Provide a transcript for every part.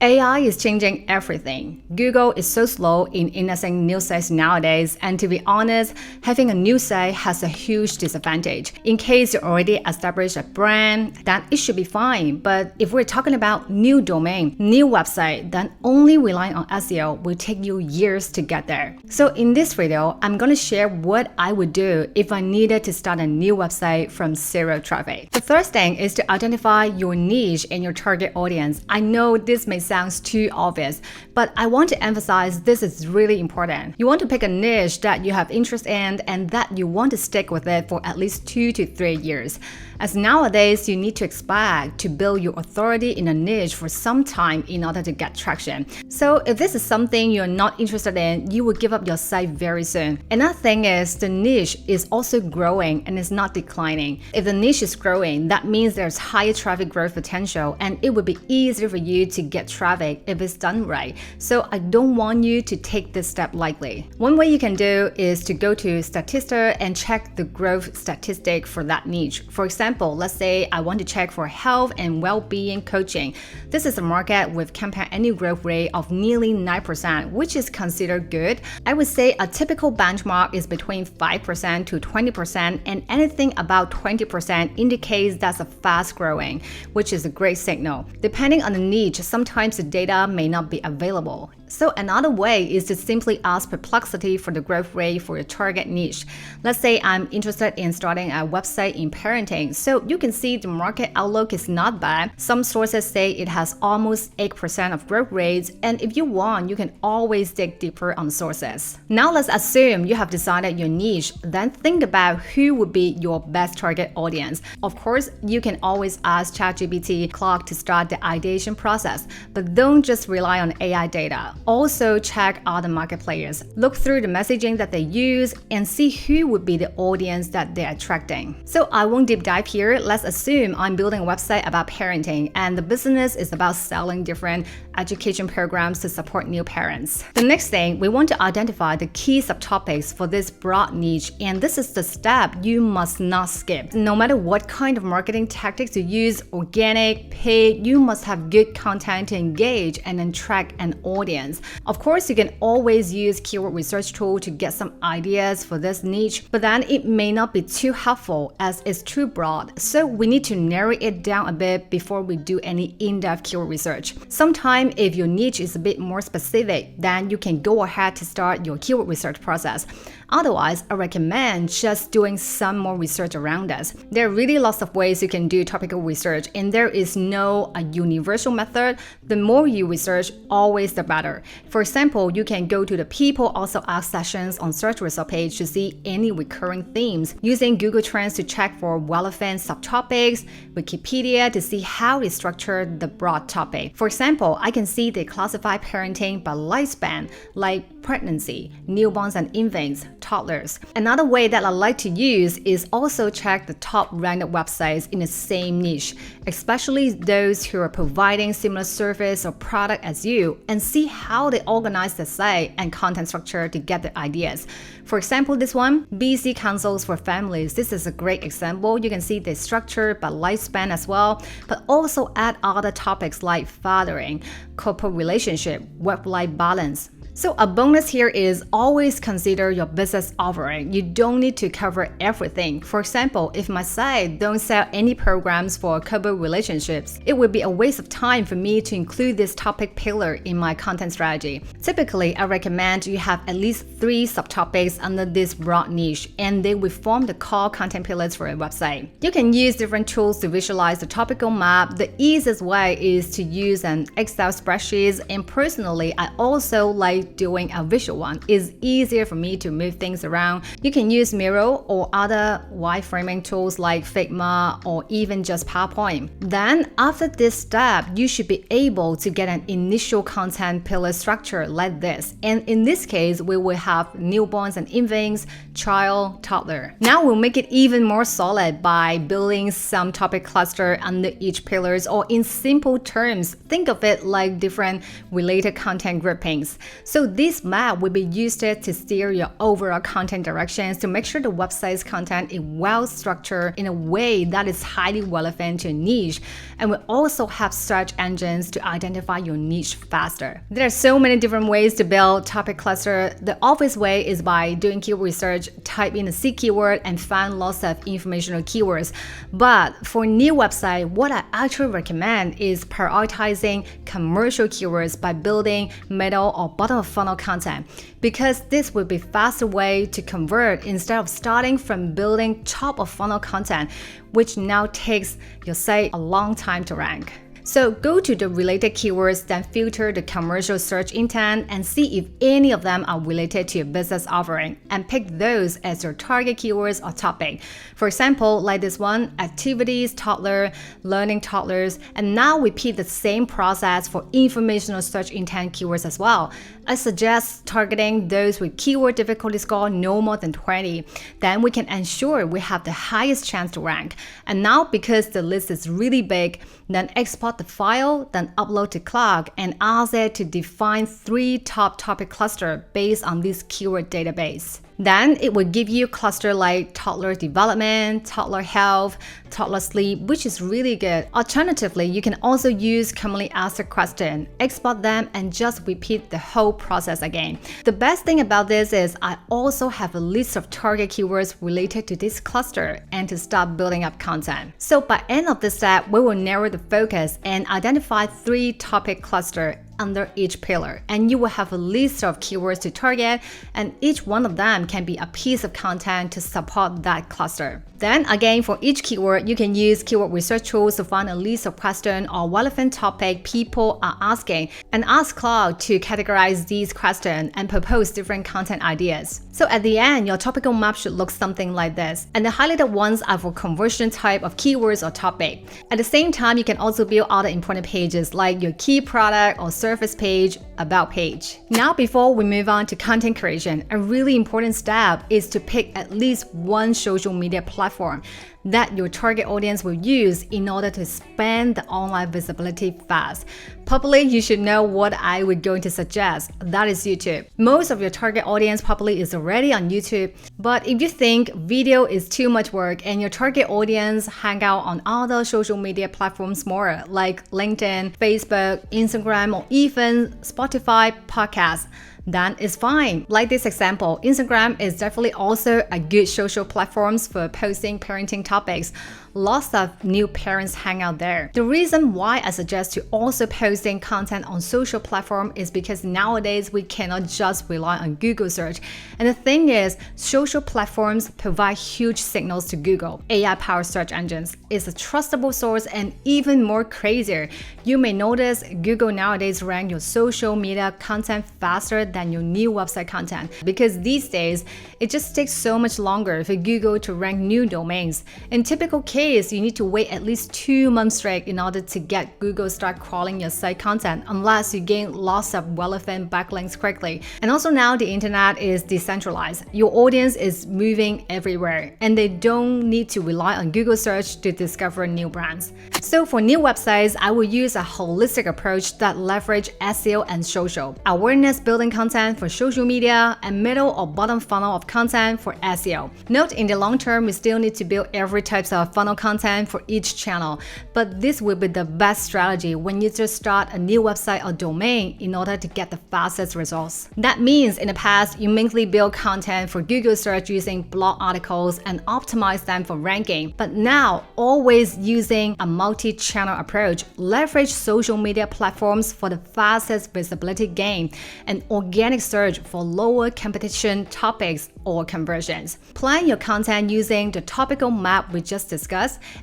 AI is changing everything. Google is so slow in indexing news sites nowadays, and to be honest, having a news site has a huge disadvantage. In case you already established a brand, then it should be fine. But if we're talking about new domain, new website, then only relying on SEO will take you years to get there. So in this video, I'm going to share what I would do if I needed to start a new website from zero traffic. The first thing is to identify your niche and your target audience. I know this may sounds too obvious, but I want to emphasize this is really important. You want to pick a niche that you have interest in and that you want to stick with it for at least 2 to 3 years. As nowadays, you need to expect to build your authority in a niche for some time in order to get traction. So if this is something you're not interested in, you will give up your site very soon. Another thing is the niche is also growing and is not declining. If the niche is growing, that means there's higher traffic growth potential and it would be easier for you to get traffic if it's done right. So I don't want you to take this step lightly. One way you can do is to go to Statista and check the growth statistic for that niche. For example, let's say I want to check for health and well-being coaching. This is a market with compound annual growth rate of nearly 9%, which is considered good. I would say a typical benchmark is between 5% to 20%, and anything about 20% indicates that's a fast growing, which is a great signal. Depending on the niche, sometimes the data may not be available. So another way is to simply ask Perplexity for the growth rate for your target niche. Let's say I'm interested in starting a website in parenting. So you can see the market outlook is not bad. Some sources say it has almost 8% of growth rates, and if you want, you can always dig deeper on sources. Now let's assume you have decided your niche, then think about who would be your best target audience. Of course, you can always ask ChatGPT Claude to start the ideation process, but don't just rely on AI data. Also check other market players. Look through the messaging that they use and see who would be the audience that they're attracting. So I won't deep dive here. Let's assume I'm building a website about parenting and the business is about selling different education programs to support new parents. The next thing, we want to identify the key subtopics for this broad niche, and this is the step you must not skip. No matter what kind of marketing tactics you use, organic, paid, you must have good content to engage and attract an audience. Of course, you can always use keyword research tool to get some ideas for this niche, but then it may not be too helpful as it's too broad. So we need to narrow it down a bit before we do any in-depth keyword research. Sometimes if your niche is a bit more specific, then you can go ahead to start your keyword research process. Otherwise, I recommend just doing some more research around this. There are really lots of ways you can do topical research, and there is no universal method. The more you research, always the better. For example, you can go to the People Also Ask sessions on search result page to see any recurring themes, using Google Trends to check for relevant subtopics, Wikipedia to see how they structure the broad topic. For example, I can see they classify parenting by lifespan, like pregnancy, newborns and infants, toddlers. Another way that I like to use is also check the top ranked websites in the same niche, especially those who are providing similar service or product as you, and see how they organize the site and content structure to get the ideas. For example, this one, BC Counsels for Families. This is a great example. You can see the structure by lifespan as well, but also add other topics like fathering, couple relationship, work-life balance. So a bonus here is always consider your business offering. You don't need to cover everything. For example, if my site don't sell any programs for couple relationships, it would be a waste of time for me to include this topic pillar in my content strategy. Typically, I recommend you have at least 3 subtopics under this broad niche, and they will form the core content pillars for a website. You can use different tools to visualize the topical map. The easiest way is to use an Excel spreadsheet, and personally, I also like doing a visual one. It's easier for me to move things around. You can use Miro or other wireframing tools like Figma or even just PowerPoint. Then after this step, you should be able to get an initial content pillar structure like this. And in this case, we will have newborns and infants, child, toddler. Now we'll make it even more solid by building some topic cluster under each pillars, or in simple terms, think of it like different related content groupings. So So this map will be used to steer your overall content directions to make sure the website's content is well structured in a way that is highly relevant to your niche, and will also help search engines to identify your niche faster. There are so many different ways to build topic cluster. The obvious way is by doing keyword research, type in a C keyword, and find lots of informational keywords. But for new website, what I actually recommend is prioritizing commercial keywords by building middle or bottom of funnel content, because this will be a faster way to convert instead of starting from building top of funnel content, which now takes your site a long time to rank. So go to the related keywords, then filter the commercial search intent and see if any of them are related to your business offering, and pick those as your target keywords or topic. For example, like this one, activities, toddler, learning toddlers, and now repeat the same process for informational search intent keywords as well. I suggest targeting those with keyword difficulty score no more than 20. Then we can ensure we have the highest chance to rank. And now, because the list is really big, then export the file, then upload to cloud and ask it to define 3 top topic clusters based on this keyword database. Then it will give you a cluster like toddler development, toddler health, toddler sleep, which is really good. Alternatively, you can also use commonly asked questions, export them, and just repeat the whole process again. The best thing about this is I also have a list of target keywords related to this cluster and to start building up content. So by end of this step, we will narrow the focus and identify 3 topic clusters under each pillar, and you will have a list of keywords to target, and each one of them can be a piece of content to support that cluster. Then again, for each keyword, you can use keyword research tools to find a list of questions or relevant topic people are asking, and ask Cloud to categorize these questions and propose different content ideas. So at the end, your topical map should look something like this, and the highlighted ones are for conversion type of keywords or topic. At the same time, you can also build other important pages like your key product or service page, about page. Now, before we move on to content creation, a really important step is to pick at least one social media platform that your target audience will use in order to expand the online visibility fast. Probably you should know what I would going to suggest. That is YouTube. Most of your target audience probably is already on YouTube, but if you think video is too much work and your target audience hang out on other social media platforms more, like LinkedIn, Facebook, Instagram, or even Spotify podcasts, then it's fine. Like this example, Instagram is definitely also a good social platform for posting parenting topics. Lots of new parents hang out there. The reason why I suggest to also posting content on social platform is because nowadays we cannot just rely on Google search. And the thing is, social platforms provide huge signals to Google. AI-powered search engines is a trustable source, and even more crazier, you may notice Google nowadays rank your social media content faster than your new website content, because these days it just takes so much longer for Google to rank new domains. In typical case, you need to wait at least 2 months straight in order to get Google start crawling your site content, unless you gain lots of relevant backlinks quickly. And also now the internet is decentralized. Your audience is moving everywhere, and they don't need to rely on Google search to discover new brands. So for new websites, I will use a holistic approach that leverage SEO and social. Awareness building content for social media, and middle or bottom funnel of content for SEO. Note, in the long term, we still need to build every type of funnel content for each channel, but this will be the best strategy when you just start a new website or domain in order to get the fastest results. That means in the past, you mainly build content for Google search using blog articles and optimize them for ranking, but now always using a multi-channel approach, leverage social media platforms for the fastest visibility gain, and organic search for lower competition topics or conversions. Plan your content using the topical map we just discussed,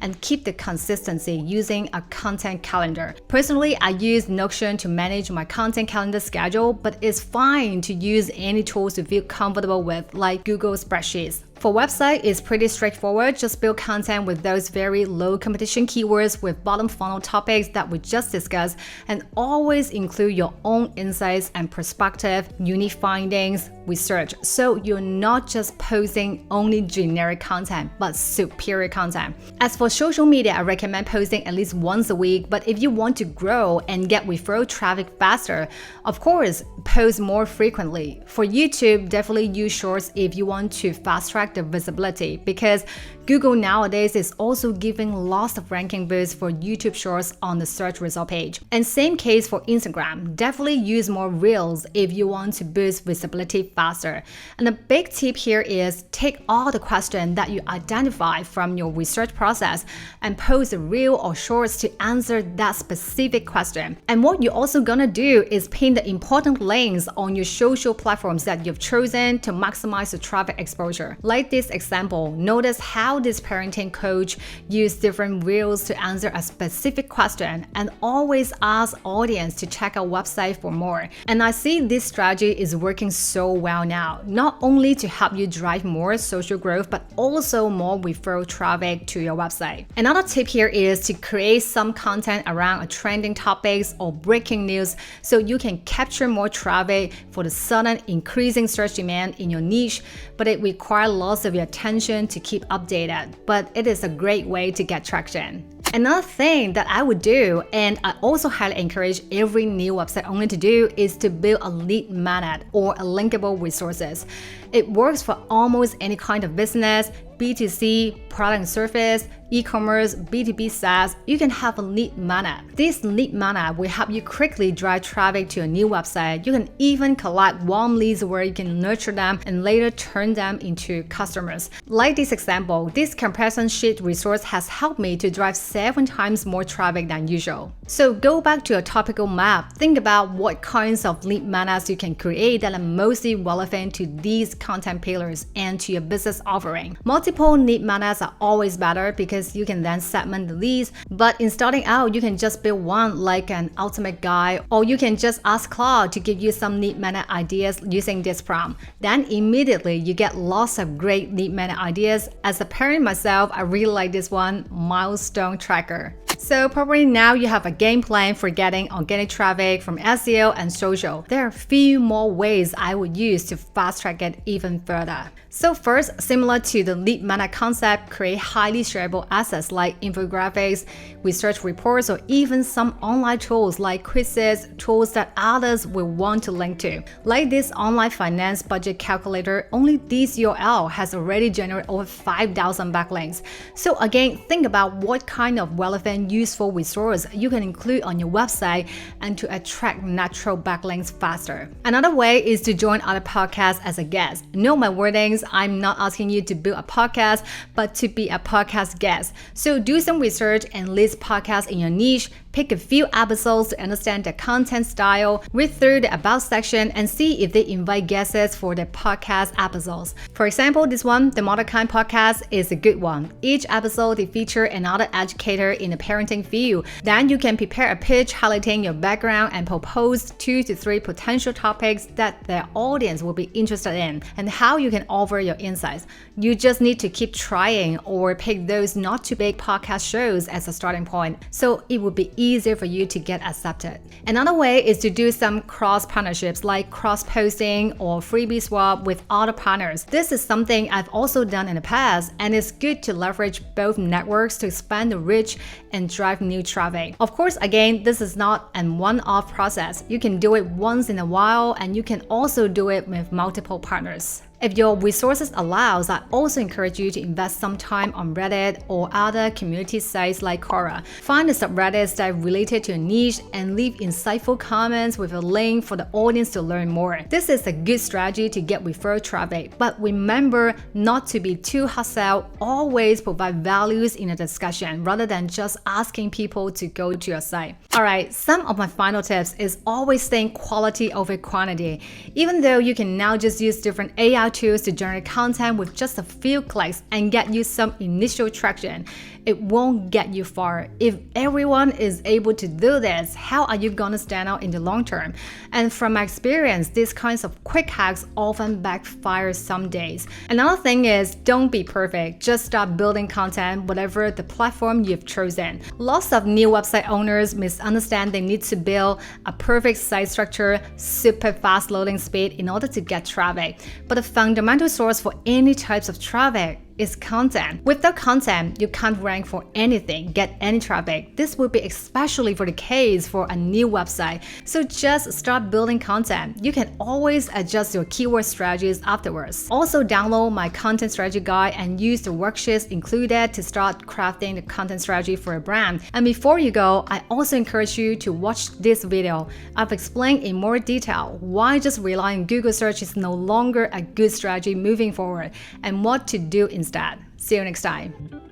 and keep the consistency using a content calendar. Personally, I use Notion to manage my content calendar schedule, but it's fine to use any tools you feel comfortable with, like Google Spreadsheets. For website, it's pretty straightforward. Just build content with those very low competition keywords with bottom funnel topics that we just discussed, and always include your own insights and perspective, unique findings, with search, so you're not just posting only generic content, but superior content. As for social media, I recommend posting at least once a week, but if you want to grow and get referral traffic faster, of course, post more frequently. For YouTube, definitely use shorts if you want to fast track the visibility, because Google nowadays is also giving lots of ranking boosts for YouTube shorts on the search result page. And same case for Instagram, definitely use more reels if you want to boost visibility faster. And the big tip here is take all the questions that you identify from your research process and post a reel or shorts to answer that specific question. And what you're also gonna do is pin the important links on your social platforms that you've chosen to maximize the traffic exposure. Like this example, notice how this parenting coach used different reels to answer a specific question and always ask audience to check out website for more. And I see this strategy is working so well now, not only to help you drive more social growth, but also more referral traffic to your website. Another tip here is to create some content around a trending topics or breaking news so you can capture more traffic for the sudden increasing search demand in your niche, but it requires lots of your attention to keep updated. But it is a great way to get traction. Another thing that I would do, and I also highly encourage every new website owner to do, is to build a lead magnet or a linkable resources. It works for almost any kind of business, B2C, product and service, e-commerce, B2B SaaS. You can have a lead magnet. This lead magnet will help you quickly drive traffic to a new website. You can even collect warm leads where you can nurture them and later turn them into customers. Like this example, this comparison sheet resource has helped me to drive 7 times more traffic than usual. So go back to your topical map. Think about what kinds of lead magnets you can create that are mostly relevant to these content pillars and to your business offering. Multiple lead magnets are always better because you can then segment the leads, but in starting out, you can just build one like an ultimate guide, or you can just ask Claude to give you some lead magnet ideas using this prompt. Then immediately you get lots of great lead magnet ideas. As a parent myself, I really like this one, milestone tracker. So probably now you have a game plan for getting organic traffic from SEO and social. There are a few more ways I would use to fast track it even further. So first, similar to the lead magnet concept, create highly shareable assets like infographics, research reports, or even some online tools like quizzes, tools that others will want to link to. Like this online finance budget calculator, only this URL has already generated over 5,000 backlinks. So again, think about what kind of relevant, useful resource you can include on your website and to attract natural backlinks faster. Another way is to join other podcasts as a guest. Know my wordings, I'm not asking you to build a podcast, but to be a podcast guest. So do some research and list podcasts in your niche. Pick a few episodes to understand the content style, read through the About section, and see if they invite guests for their podcast episodes. For example, this one, the Motherkind podcast, is a good one. Each episode, they feature another educator in the parenting field. Then you can prepare a pitch highlighting your background and propose 2 to 3 potential topics that their audience will be interested in and how you can offer your insights. You just need to keep trying or pick those not too big podcast shows as a starting point, so it would be easier for you to get accepted. Another way is to do some cross partnerships like cross posting or freebie swap with other partners. This is something I've also done in the past, and it's good to leverage both networks to expand the reach and drive new traffic. Of course, again, this is not a one-off process. You can do it once in a while, and you can also do it with multiple partners. If your resources allows, I also encourage you to invest some time on Reddit or other community sites like Quora. Find the subreddits that are related to your niche and leave insightful comments with a link for the audience to learn more. This is a good strategy to get referral traffic, but remember not to be too hard sell. Always provide values in a discussion rather than just asking people to go to your site. Alright, some of my final tips is always think quality over quantity. Even though you can now just use different AI tools to generate content with just a few clicks and get you some initial traction, it won't get you far. If everyone is able to do this, how are you gonna stand out in the long term? And from my experience, these kinds of quick hacks often backfire some days. Another thing is, don't be perfect. Just start building content, whatever the platform you've chosen. Lots of new website owners misunderstand they need to build a perfect site structure, super fast loading speed in order to get traffic. But the fundamental source for any types of traffic is content. Without content, you can't rank for anything, get any traffic. This would be especially for the case for a new website. So just start building content. You can always adjust your keyword strategies afterwards. Also download my content strategy guide and use the worksheets included to start crafting the content strategy for a brand. And before you go, I also encourage you to watch this video. I've explained in more detail why just relying on Google search is no longer a good strategy moving forward and what to do instead. See you next time.